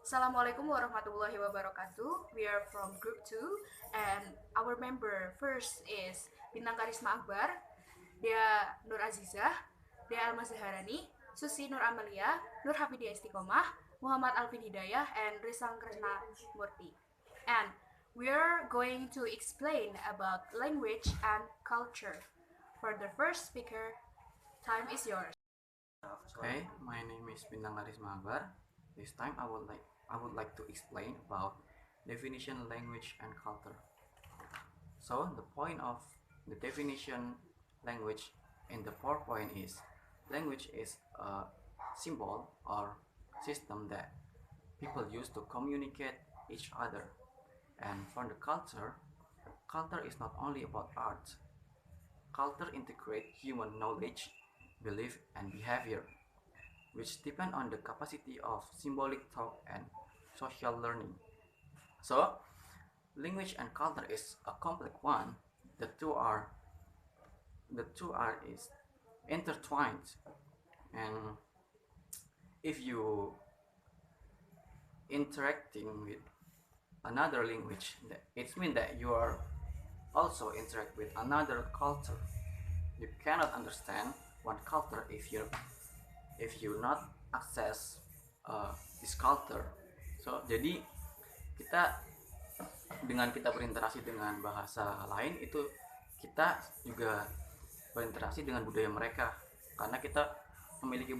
Assalamualaikum warahmatullahi wabarakatuh. We are from Group 2 and our member first is Bintang Karisma Akbar, dia Nur Azizah, dia Alma Zaharani, Susi Nur Amelia, Nur Hafidiyah Istiqomah, Muhammad Alvin Hidayah, and Risang Krishna Murti. And we are going to explain about language and culture. For the first speaker, time is yours. Okay, my name is Bintang Karisma Akbar. This time I would like to explain about definition, language, and culture. So the point of the definition language in the PowerPoint is language is a symbol or system that people use to communicate each other. And for the culture is not only about art. Culture integrates human knowledge, belief, and behavior, which depend on the capacity of symbolic thought and social learning. So, language and culture is a complex one. The two are is intertwined, and if you interacting with another language, it means that you are also interact with another culture. You cannot understand one culture if you not access this culture. So jadi kita dengan kita berinteraksi dengan bahasa lain itu kita juga berinteraksi dengan budaya mereka karena kita memiliki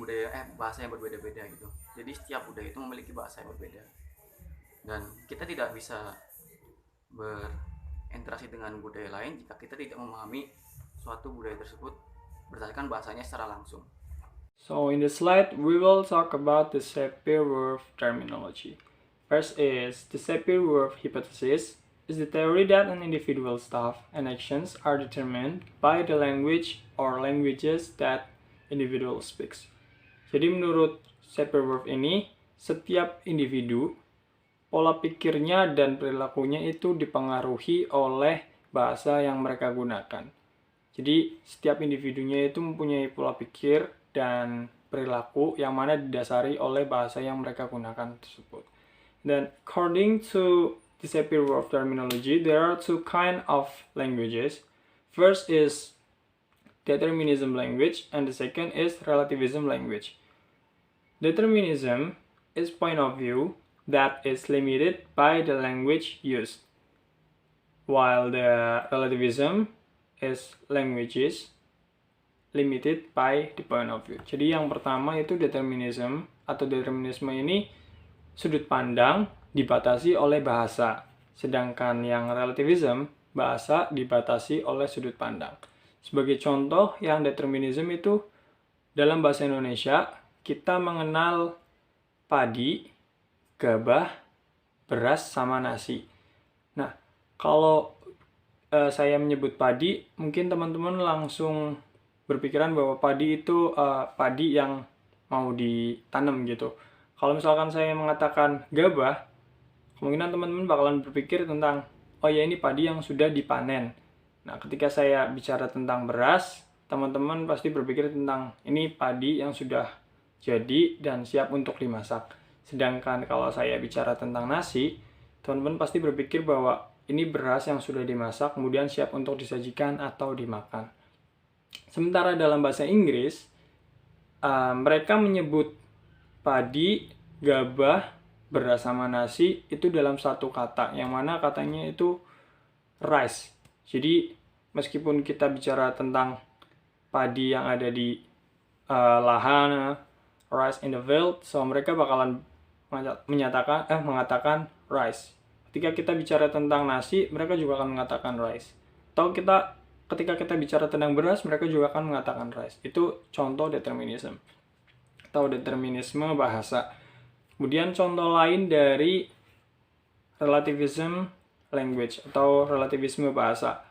bahasa yang berbeda-beda gitu. Jadi setiap budaya itu memiliki bahasa yang berbeda dan kita tidak bisa berinteraksi dengan budaya lain jika kita tidak memahami suatu budaya tersebut berdasarkan bahasanya secara langsung. So in this slide, we will talk about the Sapir-Whorf terminology. First is the Sapir-Whorf hypothesis is the theory that an individual's thoughts and actions are determined by the language or languages that individual speaks. Jadi menurut Sapir-Whorf ini, setiap individu, pola pikirnya dan perilakunya itu dipengaruhi oleh bahasa yang mereka gunakan. Jadi setiap individunya itu mempunyai pola pikir dan perilaku yang mana didasari oleh bahasa yang mereka gunakan tersebut. Then, according to the Sapir-Whorf terminology, there are two kinds of languages. First is determinism language, and the second is relativism language. Determinism is point of view that is limited by the language used, while the relativism is languages limited by the point of view. Jadi yang pertama itu determinism atau determinisme ini sudut pandang dibatasi oleh bahasa. Sedangkan yang relativism, bahasa dibatasi oleh sudut pandang. Sebagai contoh, yang determinism itu dalam bahasa Indonesia kita mengenal padi, gabah, beras, sama nasi. Nah, kalau saya menyebut padi, mungkin teman-teman langsung berpikiran bahwa padi itu padi yang mau ditanam gitu. Kalau misalkan saya mengatakan gabah, kemungkinan teman-teman bakalan berpikir tentang, oh ya ini padi yang sudah dipanen. Nah, ketika saya bicara tentang beras, teman-teman pasti berpikir tentang ini padi yang sudah jadi dan siap untuk dimasak. Sedangkan kalau saya bicara tentang nasi, teman-teman pasti berpikir bahwa ini beras yang sudah dimasak, kemudian siap untuk disajikan atau dimakan. Sementara dalam bahasa Inggris, mereka menyebut padi, gabah, beras, sama nasi itu dalam satu kata, yang mana katanya itu rice. Jadi, meskipun kita bicara tentang padi yang ada di lahan, rice in the field, so mereka bakalan mengatakan rice. Ketika kita bicara tentang nasi, mereka juga akan mengatakan rice. Atau ketika kita bicara tentang beras, mereka juga akan mengatakan rice. Itu contoh determinism atau determinisme bahasa. Kemudian contoh lain dari relativism language atau relativisme bahasa.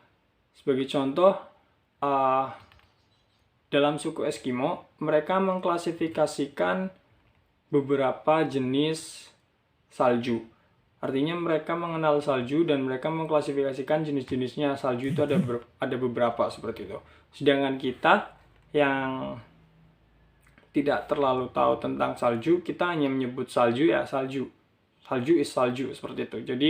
Sebagai contoh, dalam suku Eskimo, mereka mengklasifikasikan beberapa jenis salju. Artinya mereka mengenal salju dan mereka mengklasifikasikan jenis-jenisnya. Salju itu ada beberapa seperti itu. Sedangkan kita yang tidak terlalu tahu tentang salju, kita hanya menyebut salju ya salju. salju is salju, seperti itu. Jadi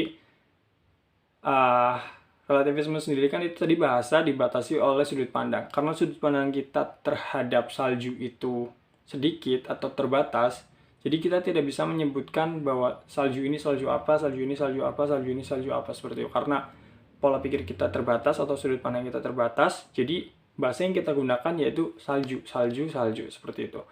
relativisme sendiri kan itu tadi bahasa dibatasi oleh sudut pandang. Karena sudut pandang kita terhadap salju itu sedikit atau terbatas, jadi kita tidak bisa menyebutkan bahwa salju ini salju apa, salju ini salju apa, salju ini salju apa, seperti itu. Karena pola pikir kita terbatas atau sudut pandang kita terbatas, jadi bahasa yang kita gunakan yaitu salju, salju, salju, seperti itu.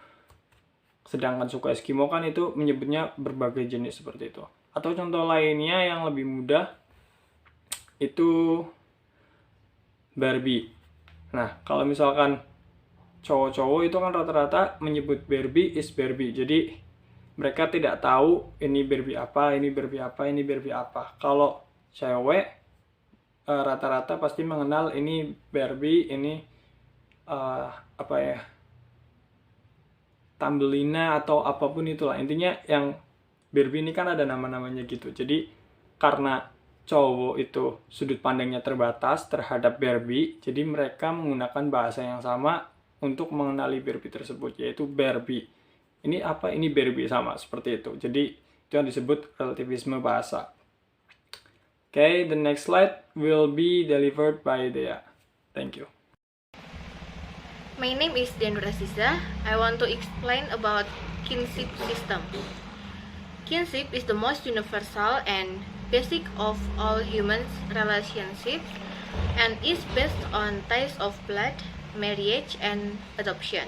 Sedangkan suku Eskimo kan itu menyebutnya berbagai jenis, seperti itu. Atau contoh lainnya yang lebih mudah itu Barbie. Nah, kalau misalkan cowok-cowok itu kan rata-rata menyebut Barbie is Barbie. Jadi mereka tidak tahu ini Barbie apa, ini Barbie apa, ini Barbie apa. Kalau cewek rata-rata pasti mengenal ini Barbie, ini apa ya, Tambelina atau apapun itulah. Intinya yang Barbie ini kan ada nama-namanya gitu. Jadi karena cowok itu sudut pandangnya terbatas terhadap Barbie, jadi mereka menggunakan bahasa yang sama untuk mengenali Barbie tersebut, yaitu Barbie. Ini apa? Ini Barbie, sama seperti itu. Jadi itu yang disebut relativisme bahasa. Okay, the next slide will be delivered by Dea. Thank you. My name is Denur Aziza. I want to explain about kinship system. Kinship is the most universal and basic of all human relationships and is based on ties of blood, marriage, and adoption.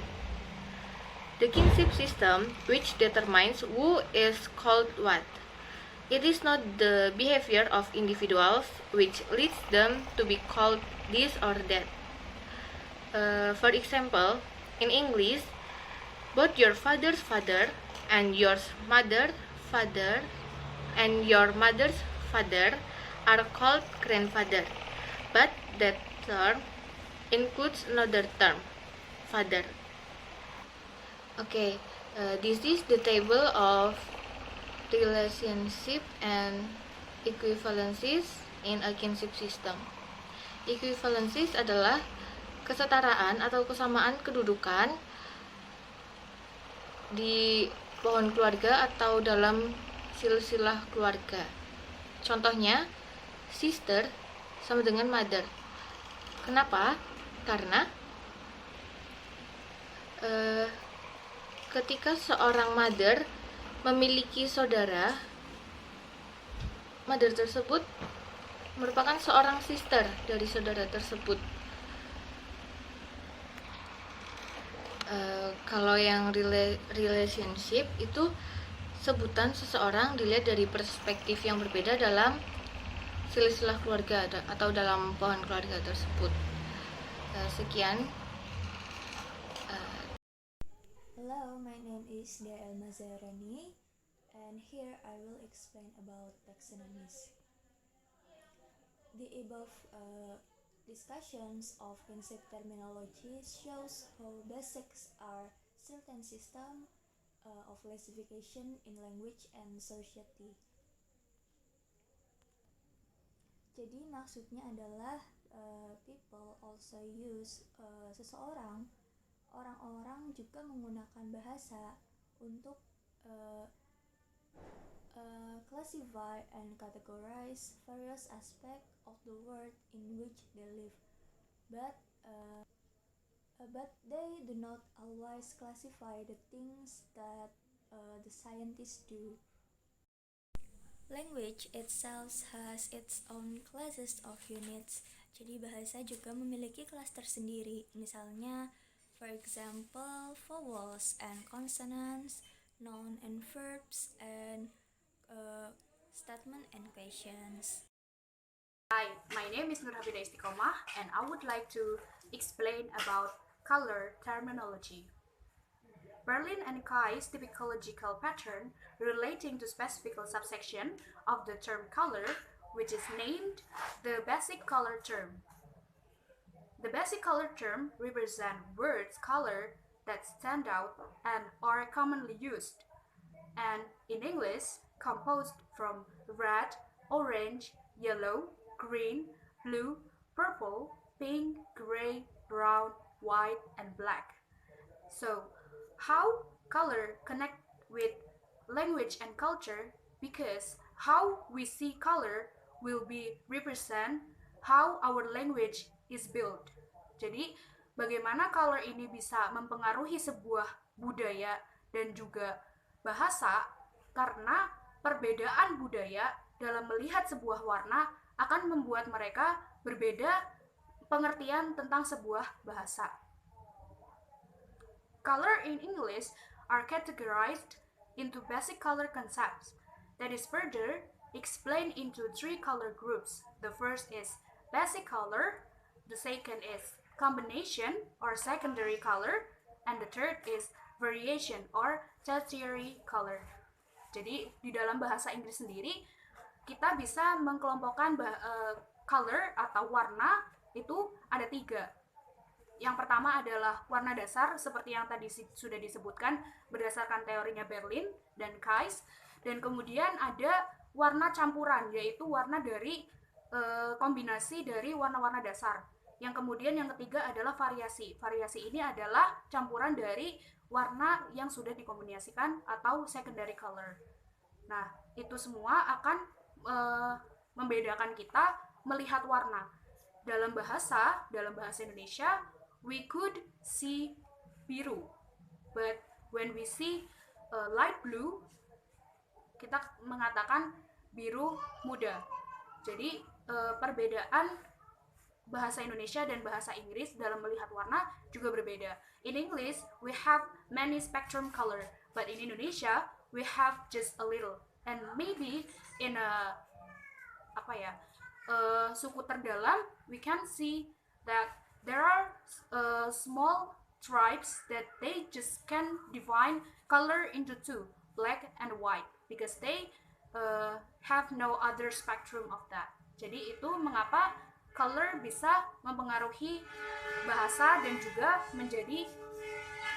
The kinship system, which determines who is called what. It is not the behavior of individuals which leads them to be called this or that. For example, in English, both your father's father and your mother's father and your mother's father are called grandfather, but that term includes another term, father. Okay, this is the table of relationship and equivalencies in a kinship system. Equivalencies adalah kesetaraan atau kesamaan kedudukan di pohon keluarga atau dalam silsilah keluarga. Contohnya, sister sama dengan mother. Kenapa? Karena ketika seorang mother memiliki saudara, mother tersebut merupakan seorang sister dari saudara tersebut. Kalau yang relationship itu sebutan seseorang dilihat dari perspektif yang berbeda dalam silsilah keluarga atau dalam pohon keluarga tersebut. Sekian. Hello, my name is Dea Almazharani, and here I will explain about taxonomies. The above discussions of kinship terminology shows how basic are certain system of classification in language and society. Jadi maksudnya adalah people also use orang-orang juga menggunakan bahasa untuk classify and categorize various aspects of the world in which they live, but they do not always classify the things that the scientists do. Language itself has its own classes of units. Jadi bahasa juga memiliki kelas tersendiri. Misalnya, for example, vowels and consonants, noun and verbs, and statement and questions. Hi, my name is Nur Hafida Istiqomah, and I would like to explain about color terminology. Berlin and Kai's typological pattern relating to specific subsection of the term color, which is named the basic color term. The basic color term represent words color that stand out and are commonly used, and in English composed from red, orange, yellow, green, blue, purple, pink, gray, brown, white, and black. So, how color connect with language and culture because how we see color will be represent how our language is built. Jadi, bagaimana color ini bisa mempengaruhi sebuah budaya dan juga bahasa, karena perbedaan budaya dalam melihat sebuah warna akan membuat mereka berbeda pengertian tentang sebuah bahasa. Color in English are categorized into basic color concepts that is further explained into 3 color groups. The first is basic color, the second is combination or secondary color, and the third is variation or tertiary color. Jadi di dalam bahasa Inggris sendiri kita bisa mengkelompokkan color atau warna itu ada 3. Yang pertama adalah warna dasar seperti yang tadi sudah disebutkan berdasarkan teorinya Berlin dan Kais, dan kemudian ada warna campuran, yaitu warna dari kombinasi dari warna-warna dasar. Yang kemudian yang ketiga adalah variasi. Variasi ini adalah campuran dari warna yang sudah dikombinasikan atau secondary color. Nah, itu semua akan membedakan kita melihat warna. Dalam bahasa Indonesia, we could see biru, but when we see light blue, kita mengatakan biru muda. Jadi perbedaan bahasa Indonesia dan bahasa Inggris dalam melihat warna juga berbeda. In English, we have many spectrum color, but in Indonesia, we have just a little. And maybe in suku terdalam, we can see that there are small tribes that they just can define color into 2, black and white, because they have no other spectrum of that. Jadi itu mengapa color bisa mempengaruhi bahasa dan juga menjadi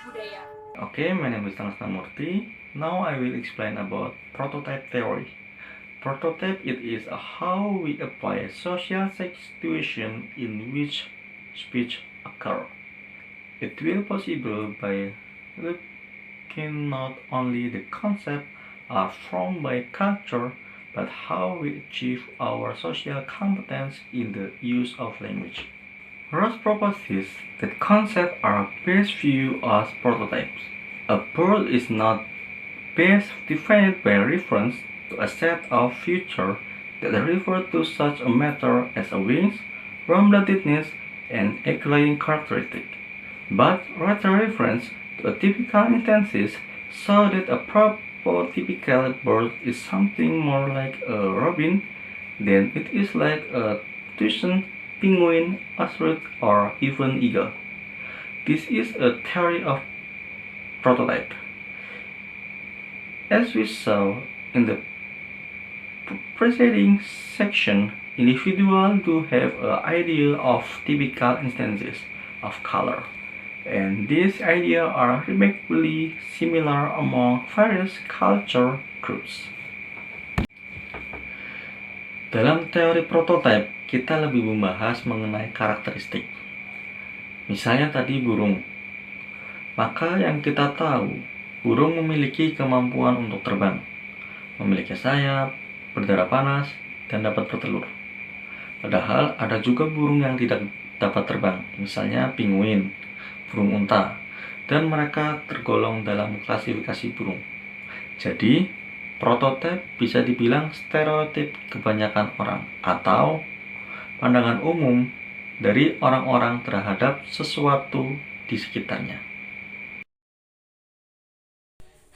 budaya. Okay, my name is Tanasna Murti. Now I will explain about prototype theory. Prototype it is how we apply social situation in which speech occur. It will possible by looking not only the concept are formed by culture, but how we achieve our social competence in the use of language. Ross proposes that concepts are best viewed as prototypes. A bird is not best defined by reference to a set of features that refer to such a matter as a wings, warm-bloodedness, and egg-laying characteristic, but rather reference to a typical instances so that a prototypical bird is something more like a robin than it is like a Titian, penguin, ostrich, or even eagle. This is a theory of prototype. As we saw in the preceding section, individuals do have an idea of typical instances of color, and these ideas are remarkably similar among various culture groups. Dalam teori prototype, kita lebih membahas mengenai karakteristik. Misalnya tadi burung. Maka yang kita tahu, burung memiliki kemampuan untuk terbang, memiliki sayap, berdarah panas, dan dapat bertelur. Padahal ada juga burung yang tidak dapat terbang, misalnya penguin, burung unta, dan mereka tergolong dalam klasifikasi burung. Jadi, prototipe bisa dibilang stereotip kebanyakan orang atau pandangan umum dari orang-orang terhadap sesuatu di sekitarnya.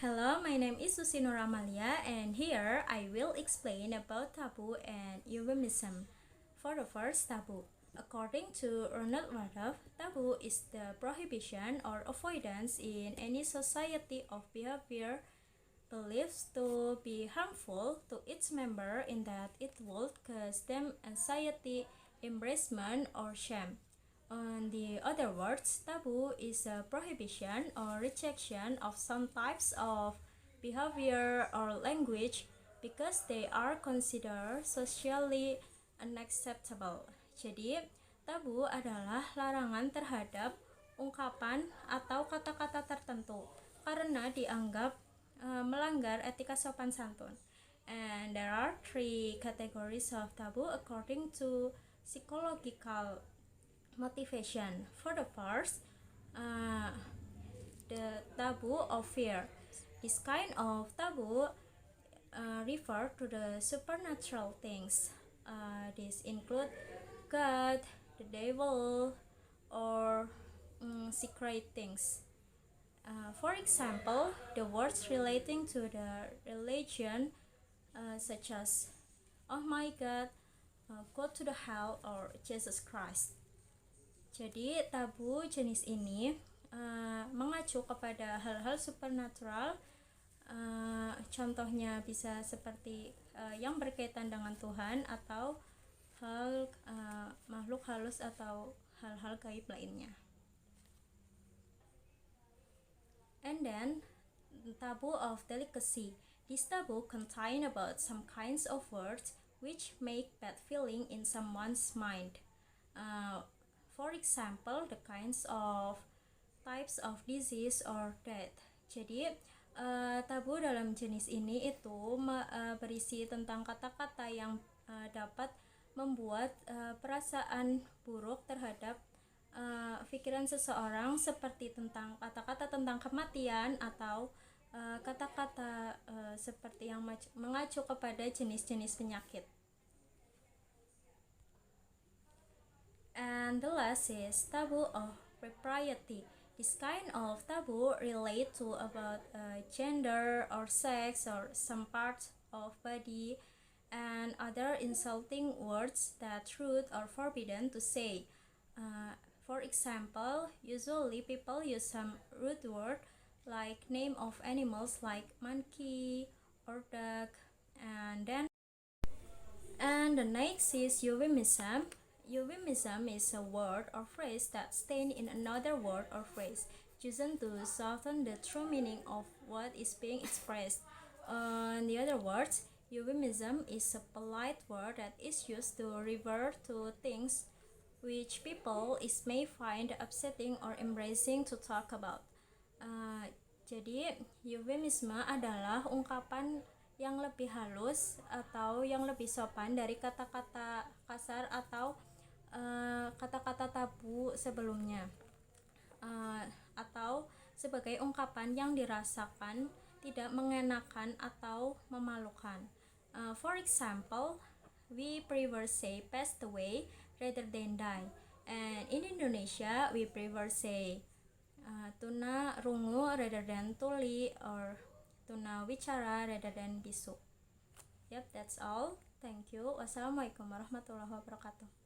Hello, my name is Susi Nur Amalia, and here I will explain about taboo and euphemism. For the first taboo, according to Ronald Rudolph, taboo is the prohibition or avoidance in any society of behavior believed to be harmful to its member in that it would cause them anxiety, embarrassment, or shame. In the other words, taboo is a prohibition or rejection of some types of behavior or language because they are considered socially unacceptable. Jadi, tabu adalah larangan terhadap ungkapan atau kata-kata tertentu karena dianggap melanggar etika sopan santun. And there are three categories of taboo according to psychological motivation. For the first, the taboo of fear. This kind of taboo refer to the supernatural things. These include God, the devil, or secret things. For example, the words relating to the religion, such as "Oh my God," "Go to the hell," or "Jesus Christ." Jadi tabu jenis ini mengacu kepada hal-hal supernatural. Contohnya bisa seperti yang berkaitan dengan Tuhan atau hal makhluk halus atau hal-hal gaib lainnya. And then taboo of delicacy. This taboo contain about some kinds of words which make bad feeling in someone's mind. For example, the kinds of types of disease or death. Jadi tabu dalam jenis ini itu berisi tentang kata-kata yang dapat membuat perasaan buruk terhadap pikiran seseorang, seperti tentang kata-kata tentang kematian atau kata-kata seperti yang mengacu kepada jenis-jenis penyakit. And the last is taboo of propriety. This kind of taboo relate to about gender or sex or some parts of body and other insulting words that rude or forbidden to say. For example, usually people use some rude word like name of animals like monkey or dog. And the next is euphemism. Euphemism is a word or phrase that stands in another word or phrase, chosen to soften the true meaning of what is being expressed. In the other words, euphemism is a polite word that is used to refer to things which people may find upsetting or embarrassing to talk about. Jadi euphemism adalah ungkapan yang lebih halus atau yang lebih sopan dari kata-kata kasar atau kata-kata tabu sebelumnya, atau sebagai ungkapan yang dirasakan tidak mengenakan atau memalukan. For example, we prefer say passed away rather than die, and in Indonesia we prefer say tuna rungu rather than tuli, or tuna wicara rather than bisu. Yep, that's all. Thank you. Wassalamualaikum warahmatullahi wabarakatuh.